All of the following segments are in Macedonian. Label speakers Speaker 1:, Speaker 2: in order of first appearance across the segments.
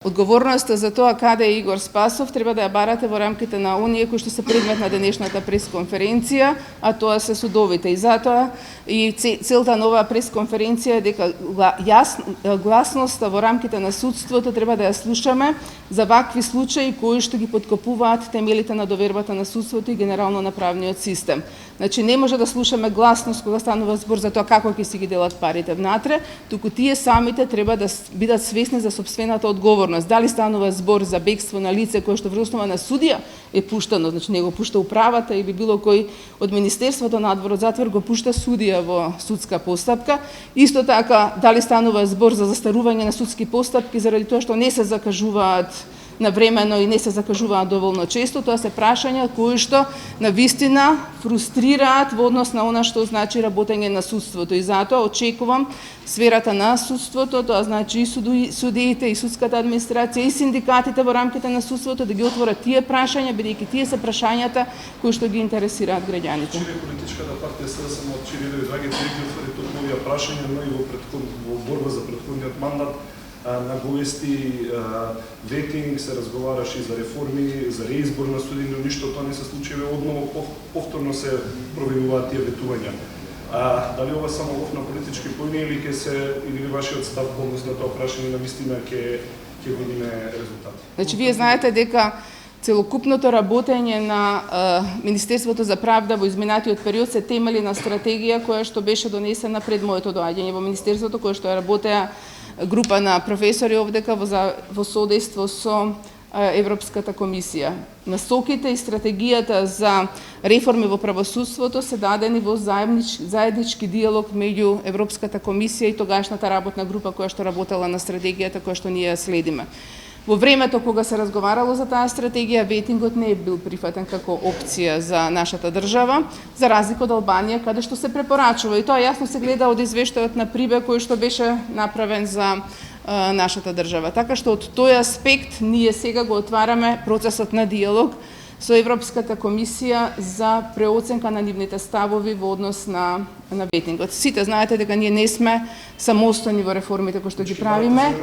Speaker 1: Одговорноста за тоа каде е Игор Спасов треба да ја барате во рамките на оние кои што се предмет на денешната пресконференција, а тоа се судовите. И затоа и целта на оваа пресконференција е дека гласноста во рамките на судството треба да ја слушаме за вакви случаи кои што ги подкопуваат темелите на довербата на судството и генерално на правниот систем. Значи не може да слушаме гласност кога станува збор за тоа како ќе си ги делат парите внатре, туку тие самите треба да бидат свесни за сопствената одговорност. Дали станува збор за бегство на лице кое што врз основа на судија е пуштано, значи не го пушта управата или било кој од Министерството на надворот затвор го пушта судија во судска постапка. Исто така, дали станува збор за застарување на судски постапки заради тоа што не се закажуваат навремено и не се закажуваат доволно често, тоа се прашања кои што навистина фрустрираат во однос на она што значи работење на судството. И затоа очекувам сферата на судството, тоа значи и судиите, и судската администрација, и синдикатите во рамките на судството да ги отворат тие прашања, бидејќи тие се прашањата кои што ги интересираат граѓаните.
Speaker 2: Политичката партија СДСМ од Чириле и Драги Тригли отвори токму овие прашања, но и во борба за претходниот мандат наговести ветинг, се разговараше за реформи, за реизбор на судии, но ништо тоа не се случи, одново повторно се проведуваат тие ветувања. Дали ова само лов на политички поени или ќе се или вашиот став по однос на тоа прашање навистина ќе видиме резултати?
Speaker 1: Значи вие знаете дека целокупното работење на Министерството за правда во изминатиот период се темели на стратегија која што беше донесена пред моето доаѓање во Министерството, која што ја работеа група на професори овдека во содейство со Европската комисија. Насоките и стратегијата за реформи во правосудството се дадени во заеднички диалог меѓу Европската комисија и тогашната работна група која што работела на стратегијата која што ние ја следиме. Во времето кога се разговарало за таа стратегија, ветингот не е бил прифатен како опција за нашата држава, за разлика од Албанија, каде што се препорачува. И тоа јасно се гледа од извештајот на Прибе, кој што беше направен за нашата држава. Така што од тој аспект ние сега го отвараме процесот на диалог со Европската комисија за преоценка на нивните ставови во однос на ветингот. Сите знаете дека ние не сме самостојни во реформите кои што ги правиме.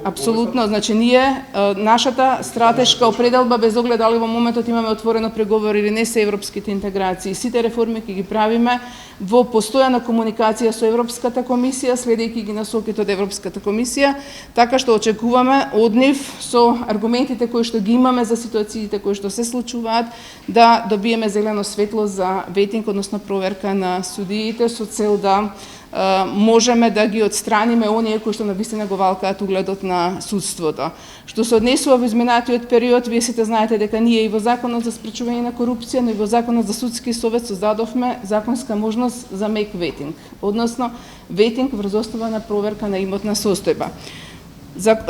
Speaker 1: Апсолутно, значи ние нашата стратешка определба без оглед дали во моментот имаме отворено преговори или не се европските интеграции. Сите реформи ќе ги правиме во постојана комуникација со Европската комисија, следејќи ги насоките од Европската комисија, така што очекуваме од нив со аргументите кои што ги имаме за ситуациите кои што се случуваат да добиеме зелено светло за ветинг, односно проверка на судиите со цел да можеме да ги отстраниме оние кои што навистина го валкаат угледот на судството. Што се однесува во изминатиот период, вие сите знаете дека ние и во Законот за спречување на корупција, но и во Законот за судски совет создадовме законска можност за мек ветинг, односно ветинг врз основа на проверка на имотна состојба.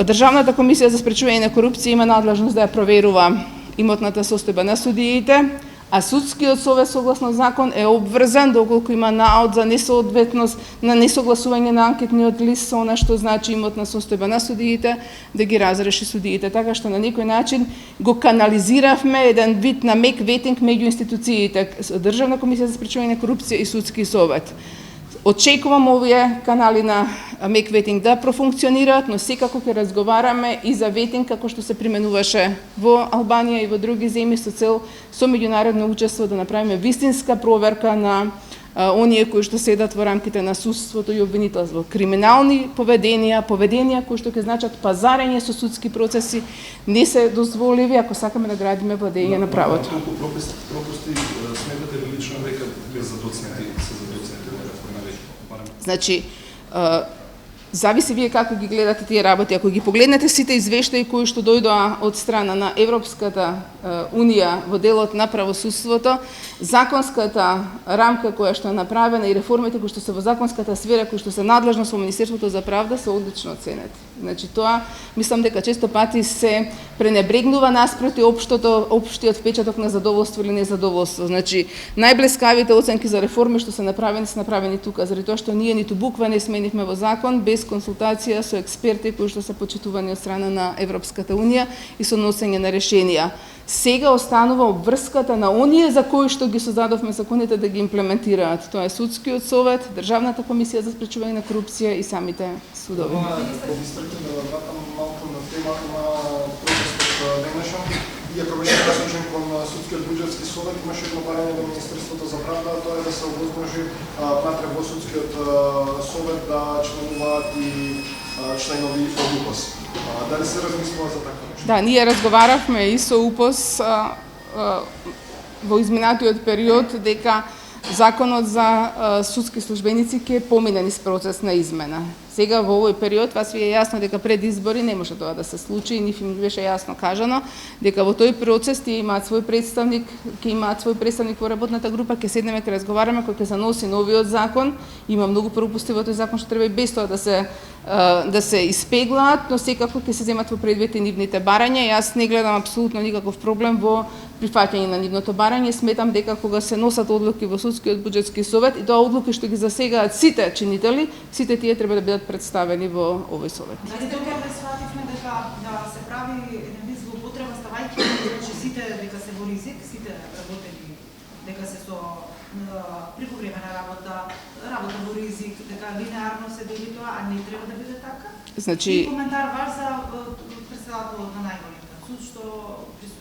Speaker 1: Државната комисија за спречување на корупција има надлежност да ја проверува имотната состојба на судиите, а судскиот совет согласно закон е обврзан доколку има наод за несоодветност на несогласување на анкетниот лист со она што значи имотна состојба на судиите, да ги разреши судиите. Така што на некој начин го канализиравме еден вид на мек ветинг меѓу институциите, Државна комисија за спречување на корупција и судски совет. Очекувам овие канали на мек ветинг да профункционираат, но секако ќе разговараме и за ветинг како што се применуваше во Албанија и во други земји со цел со меѓународно учество да направиме вистинска проверка на оние кои што седат во рамките на судството и обвинителство. Криминални поведенија кои што ќе значат пазарење со судски процеси не се дозволиви ако сакаме да градиме владење на правото.
Speaker 2: Колку пропусти сметате лично дека се задоцнети?
Speaker 1: Значи, зависи вие како ги гледате тие работи. Ако ги погледнете сите извештаи кои што дојдоа од страна на Европската Унија во делот на правосудството, законската рамка која што е направена и реформите кои што се во законската сфера, кои што се надлежност во Министерството за правда, се одлично оценети. Значи тоа, мислам дека често пати се пренебрегнува наспроти општиот впечаток на задоволство или незадоволство. Значи, најблескавите оценки за реформи што се направени тука, заради тоа што ние ниту буква не сменивме во закон без консултација со експерти кои што се почитувани од страна на Европската Унија и со носење на решенија. Сега останува обврската на оние за кои што ги создадовме законите да ги имплементираат. Тоа е Судскиот совет, Државната комисија за спречување на корупција и самите судови.
Speaker 2: Малку на
Speaker 3: на протестот денешен и ако беше насочен кон судскиот буџетски совет, имаше едно барање до Министерството за правда, тоа е да се овозможи внатре во судскиот совет да членуваат и членови од УПОС. Дали се размислува за такво нешто?
Speaker 1: Да, ние разговаравме и со УПОС во изминатиот период дека Законот за судски службеници ќе помине низ процес на измена. Сега во овој период вас ви е јасно дека пред избори не може тоа да се случи, нив им беше јасно кажано дека во тој процес тие имаат свој представник, ќе имаат свој представник во работната група, ќе седнеме, ќе разговараме кој ќе се носи новиот закон. Има многу пропусти во тој закон што треба и без тоа да се испеглаат, но секако ќе се земат во предвид и нивните барања. Јас не гледам апсолутно никаков проблем во прифаќање на нивното барање. Сметам дека кога се носат одлуки во судскиот буџетски совет и тоа одлуки што ги засегаат сите чинители, сите тие треба да бидат представени во овој совет.
Speaker 4: Дали тоа да свативме дека да се прави една вид злоупотреба ставајќи значи сите дека се во ризик, сите работени дека се со прековремена работа во ризик, дека линеарно се дели тоа, а не треба да биде така?
Speaker 1: Значи,
Speaker 4: и коментар ваш за председателот на најголемиот суд што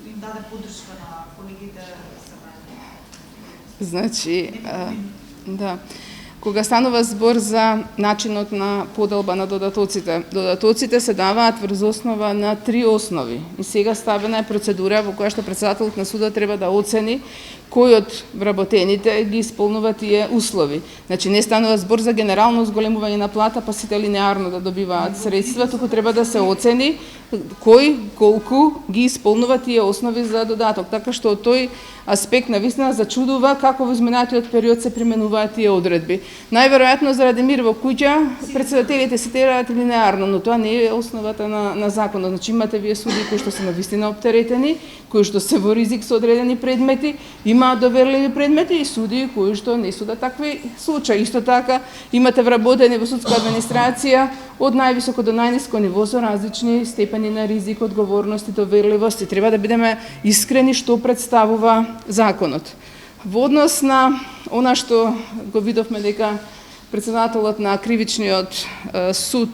Speaker 4: им даде поддршка на колегите
Speaker 1: значи, да. Кога станува збор за начинот на поделба на додатоците се даваат врз основа на 3 основи. И сега ставена е процедура во која што председателот на суда треба да оцени кој од вработените ги исполнува тие услови. Значи не станува збор за генерално зголемување на плата, па сите линеарно да добиваат средства, туку треба да се оцени кој колку ги исполнува тие основи за додаток. Така што од тој аспект навистина зачудува како во изминатиот период се применуваат тие одредби. Најверојатно заради мир во куќа претседателите се тераат линеарно, но тоа не е основата на законот. Значи имате вие суди кои што се навистина оптеретени, кои што се во ризик со одредени предмети, имаат доверливи предмети и суди кои што не судат такви случаи. Исто така имате вработени во судска администрација од највисоко до најниско ниво со различни степени на ризик, одговорност и доверливост. И треба да бидеме искрени што представува законот. Во однос на она што го видовме дека председателот на кривичниот суд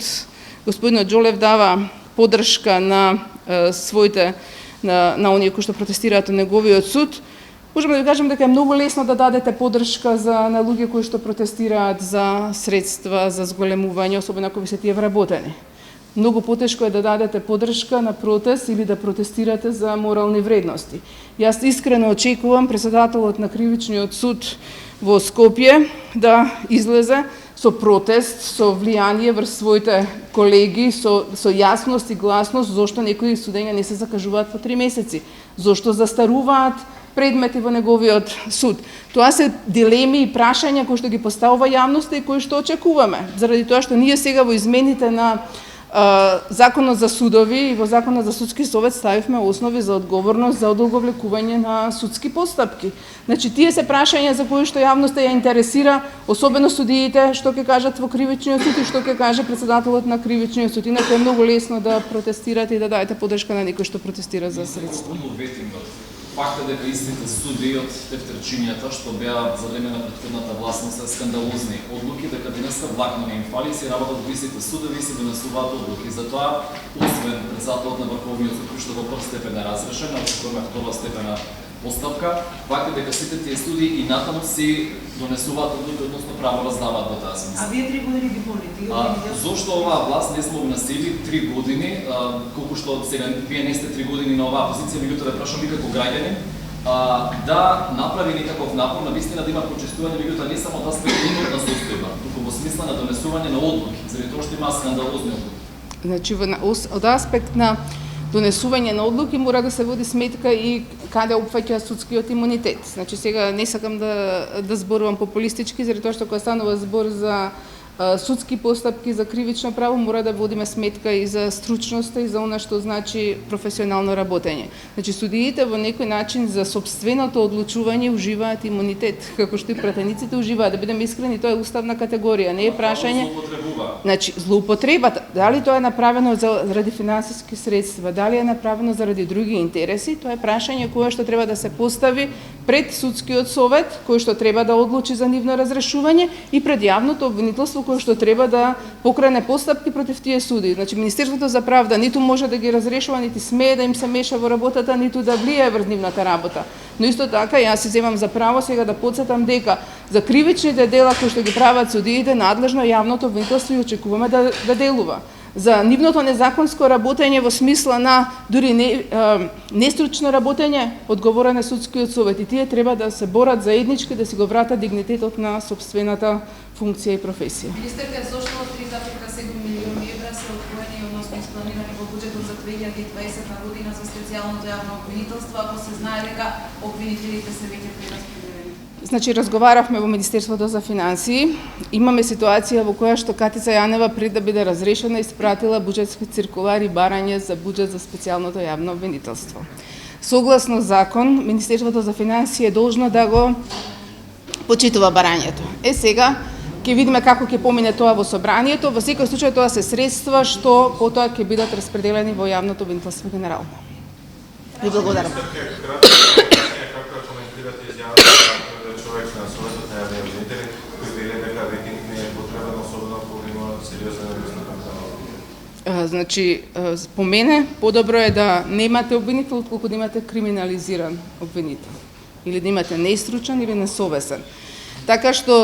Speaker 1: господинот Џолев дава поддршка на своите на оние кои што протестираат од неговиот суд, можеме да ви кажеме дека е многу лесно да дадете поддршка на луѓе кои што протестираат за средства, за зголемување, особено ако ви се тие вработени. Многу потешко е да дадете поддршка на протест или да протестирате за морални вредности. Јас искрено очекувам председателот на кривичниот суд во Скопје да излезе со протест, со влијание врз своите колеги, со јасност и гласност зошто некои судења не се закажуваат по 3 месеци, зошто застаруваат предмети во неговиот суд. Тоа се дилеми и прашања кои што ги поставува јавноста и кои што очекуваме. Заради тоа што ние сега во измените на Законот за судови и во Законот за судски совет ставивме основи за одговорност за одолговлекување на судски постапки. Значи, тие се прашања за кои што јавноста ја интересира, особено судиите, што ќе кажат во кривичниот суд и што ќе каже председателот на кривичниот суд. Инаку е многу лесно да протестирате и да дадете поддршка на некој што протестира за средства.
Speaker 5: Факт е дека истите суди од тефтерчињата што беа за време на претходната власт се скандалозни одлуки, дека денеска влакно не им фали, си работат во истите судови и се донесуваат одлуки. Затоа, освен председателот на Врховниот суд, кој што во прв степен е разрешен, а во втора степена постапка, факт е дека сите тие суди и натаму си донесуваат одлуки, односно право раздаваат во тази мисла.
Speaker 4: А вие 3 години ги молите?
Speaker 5: Зошто оваа власт не сме насили 3 години, колку што сега вие не сте 3 години на оваа позиција, меѓутоа да прашам ви како граѓани, да направи некаков напор на вистина да има прочистување, меѓутоа не само да сме на состојба, туку во смисла на донесување на одлуки, заради тоа што има скандалозни одлуки.
Speaker 1: Значи, од аспект на донесување на одлуки мора да се води сметка и каде опфаќа судскиот имунитет. Значи сега не сакам да зборувам популистички, заради тоа што кога станува збор за судски постапки за кривично право мора да водиме сметка и за стручноста и за она што значи професионално работење. Значи судиите во некој начин за сопственото одлучување уживаат имунитет, како што и пратениците уживаат. Да бидеме искрени, тоа е уставна категорија, не е прашање. Значи злоупотребата, дали тоа е направено заради финансиски средства, дали е направено заради други интереси, тоа е прашање кое што треба да се постави пред судскиот совет кој што треба да одлучи за нивно разрешување и пред јавното обвинителство кој што треба да покрене постапки против тие суди. Значи Министерството за правда ниту може да ги разрешува, нити смее да им се меша во работата, ниту да влијае врз нивната работа. Но исто така јас си земам за право сега да потсетам дека за кривичните дела кои што ги прават судиите надлежно јавното обвинителство и очекуваме да делува. За нивното незаконско работење во смисла на дури нестручно работење одговорен е судскиот совет и тие треба да се борат заеднички да си го вратат дигнитетот на сопствената функција и професија.
Speaker 6: Министерка, зошто 3,7 милиони евра се одвоени, односно испланирани во буџетот за 2020 година за специјалното јавно обвинителство, ако се знае дека обвинителите се веќе прераспределени?
Speaker 1: Значи, разговаравме во Министерството за финансии. Имаме ситуација во која што Катица Јанева пред да биде разрешена испратила буџетски циркулар и барање за буџет за специјалното јавно обвинителство. Согласно закон, Министерството за финансии е должно да го почитува барањето. Сега ќе видиме како ќе помине тоа во собранието. Во секој случај тоа се средства што потоа ќе бидат распределени во јавното обвинителство генерално. Ви благодарам.
Speaker 7: Човек на Советот на јавни обвинители, кој вели дека векинг не е потребен, особено ако има сериозен риск на кампања.
Speaker 1: Значи, по мене, подобро е да немате обвинител, отколку да имате криминализиран обвинител. Или да имате неистручен или несовесен. Така што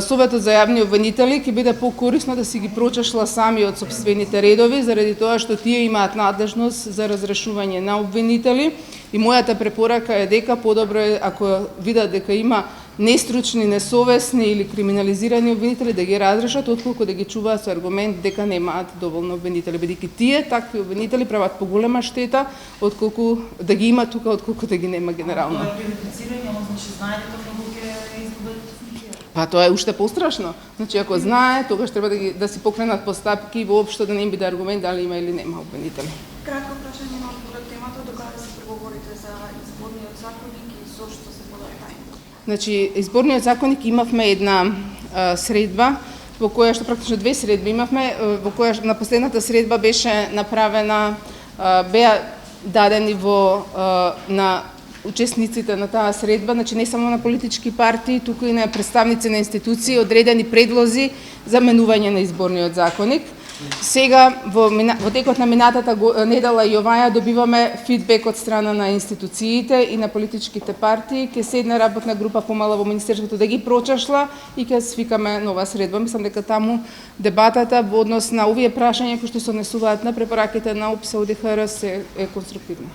Speaker 1: Советот за јавни обвинители ќе биде покорисно да си ги прочешла сами од сопствените редови, заради тоа што тие имаат надлежност за разрешување на обвинители. И мојата препорака е дека подобро е ако видат дека има нестручни, несовесни или криминализирани обвинители да ги разрешат, отколку да ги чуваат со аргумент дека немаат доволно обвинители, бидејќи тие такви обвинители прават поголема штета отколку да ги има тука, отколку да ги нема генерално.
Speaker 4: Тоа е приоритизирање, значи знае дека многу ќе изгубат функција.
Speaker 1: Па тоа е уште пострашно. Значи ако знае, тогаш треба да си покренат постапки и воопшто да не им биде аргумент дали има или нема обвинители.
Speaker 8: Кратко прашање на одборот темата, докога да се преговорите за изборниот законник и зошто се подаде тајно?
Speaker 1: Значи, изборниот законник имавме една средба, во која што практично две средби имавме, во која на последната средба беше направена, беа дадени на учесниците на таа средба, значи не само на политички партии, туку и на представници на институции, одредени предлози за менување на изборниот законник. Сега, во текот на минатата недела и оваја, добиваме фидбек од страна на институциите и на политичките партии. Ке седне работна група помала во Министерството да ги прочешла и ке свикаме нова средба. Мислам дека таму дебатата во однос на овие прашања кои што се однесуваат на препораките на ОПС ОДХР е конструктивна.